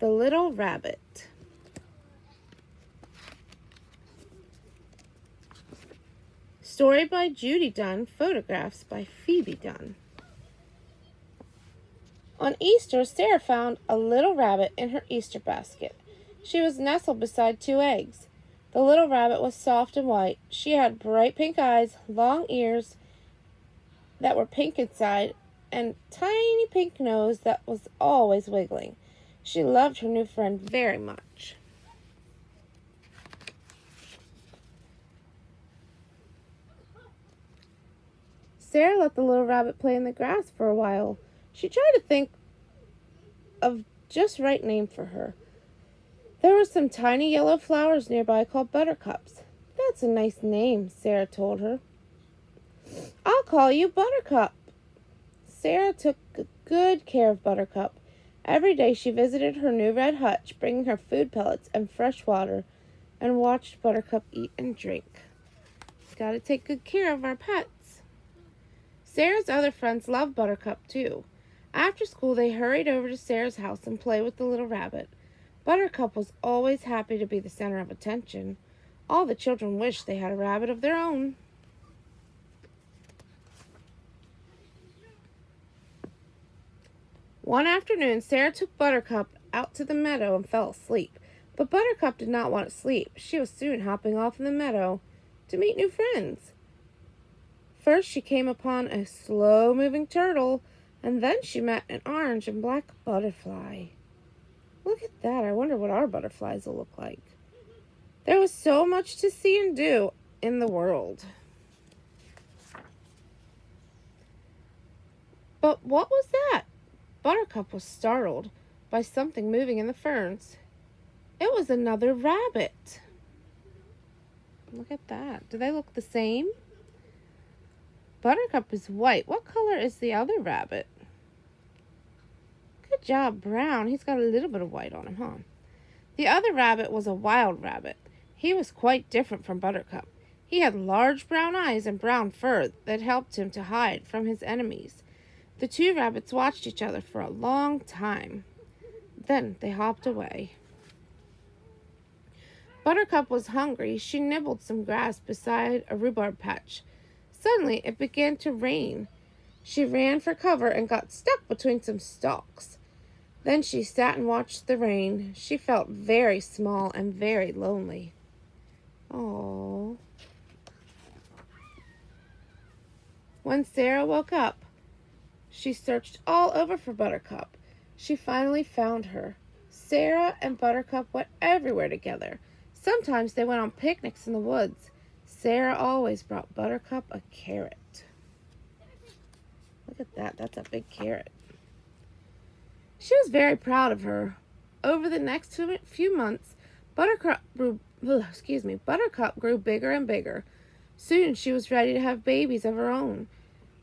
The Little Rabbit. Story by Judy Dunn, photographs by Phoebe Dunn. On Easter, Sarah found a little rabbit in her Easter basket. She was nestled beside 2 eggs. The little rabbit was soft and white. She had bright pink eyes, long ears that were pink inside, and tiny pink nose that was always wiggling. She loved her new friend very much. Sarah let the little rabbit play in the grass for a while. She tried to think of just right name for her. There were some tiny yellow flowers nearby called buttercups. That's a nice name, Sarah told her. I'll call you Buttercup. Sarah took good care of Buttercup. Every day she visited her new red hutch, bringing her food pellets and fresh water, and watched Buttercup eat and drink. Gotta take good care of our pets. Sarah's other friends loved Buttercup too. After school, they hurried over to Sarah's house and played with the little rabbit. Buttercup was always happy to be the center of attention. All the children wished they had a rabbit of their own. One afternoon, Sarah took Buttercup out to the meadow and fell asleep. But Buttercup did not want to sleep. She was soon hopping off in the meadow to meet new friends. First, she came upon a slow-moving turtle, and then she met an orange and black butterfly. Look at that. I wonder what our butterflies will look like. There was so much to see and do in the world. But what was that? Buttercup was startled by something moving in the ferns. It was another rabbit. Look at that. Do they look the same? Buttercup is white. What color is the other rabbit? Good job, brown. He's got a little bit of white on him, huh? The other rabbit was a wild rabbit. He was quite different from Buttercup. He had large brown eyes and brown fur that helped him to hide from his enemies. The 2 rabbits watched each other for a long time. Then they hopped away. Buttercup was hungry. She nibbled some grass beside a rhubarb patch. Suddenly, it began to rain. She ran for cover and got stuck between some stalks. Then she sat and watched the rain. She felt very small and very lonely. Oh. When Sarah woke up, she searched all over for Buttercup. She finally found her. Sarah and Buttercup went everywhere together. Sometimes they went on picnics in the woods. Sarah always brought Buttercup a carrot. Look at that. That's a big carrot. She was very proud of her. Over the next few months, Buttercup grew bigger and bigger. Soon she was ready to have babies of her own.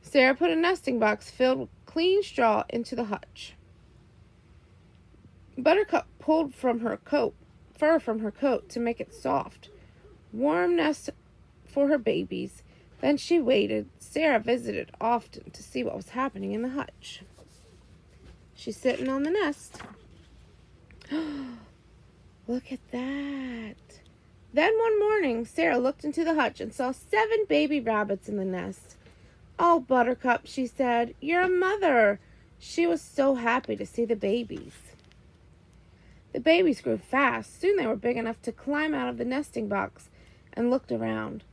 Sarah put a nesting box filled with clean straw into the hutch. Buttercup pulled from her fur from her coat to make it soft. Warm nest for her babies. Then she waited. Sarah visited often to see what was happening in the hutch. She's sitting on the nest. Look at that. Then one morning, Sarah looked into the hutch and saw 7 baby rabbits in the nest. Oh, Buttercup, she said, you're a mother. She was so happy to see the babies. The babies grew fast. Soon they were big enough to climb out of the nesting box and looked around.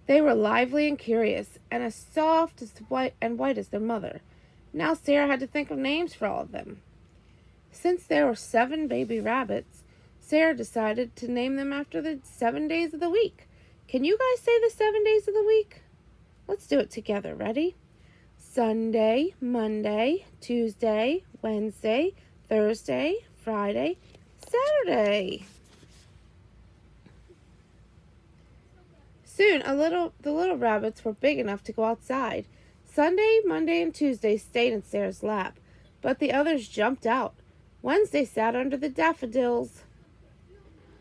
They were lively and curious, and as soft as white as their mother. Now Sarah had to think of names for all of them. Since there were 7 baby rabbits, Sarah decided to name them after the 7 days of the week. Can you guys say the 7 days of the week? Let's do it together. Ready? Sunday, Monday, Tuesday, Wednesday, Thursday, Friday, Saturday. Soon, the little rabbits were big enough to go outside. Sunday, Monday, and Tuesday stayed in Sarah's lap, but the others jumped out. Wednesday sat under the daffodils.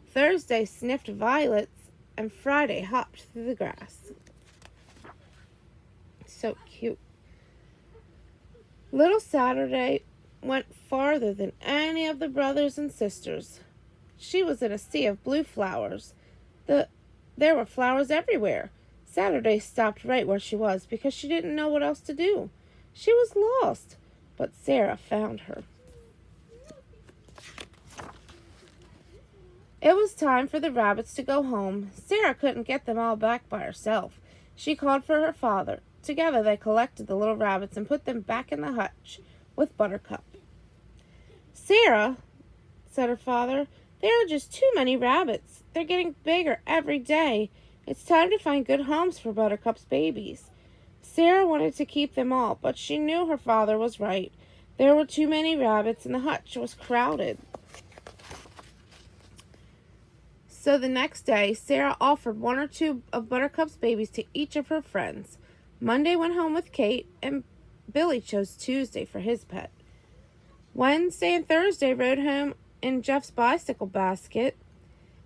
Thursday sniffed violets, and Friday hopped through the grass. So cute. Little Saturday went farther than any of the brothers and sisters. She was in a sea of blue flowers. There were flowers everywhere. Saturday stopped right where she was because she didn't know what else to do. She was lost, but Sarah found her. It was time for the rabbits to go home. Sarah couldn't get them all back by herself. She called for her father. Together they collected the little rabbits and put them back in the hutch with Buttercup. "Sarah," said her father, "there are just too many rabbits. They're getting bigger every day. It's time to find good homes for Buttercup's babies." Sarah wanted to keep them all, but she knew her father was right. There were too many rabbits and the hutch was crowded. So the next day, Sarah offered one or two of Buttercup's babies to each of her friends. Monday went home with Kate, and Billy chose Tuesday for his pet. Wednesday and Thursday rode home in Jeff's bicycle basket.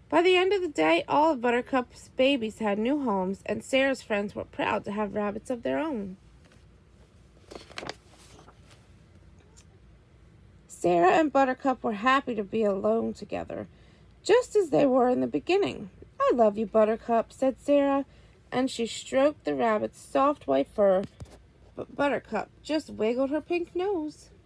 By the end of the day, all of Buttercup's babies had new homes, and Sarah's friends were proud to have rabbits of their own. Sarah and Buttercup were happy to be alone together, just as they were in the beginning. "I love you, Buttercup," said Sarah, and she stroked the rabbit's soft white fur, but Buttercup just wiggled her pink nose.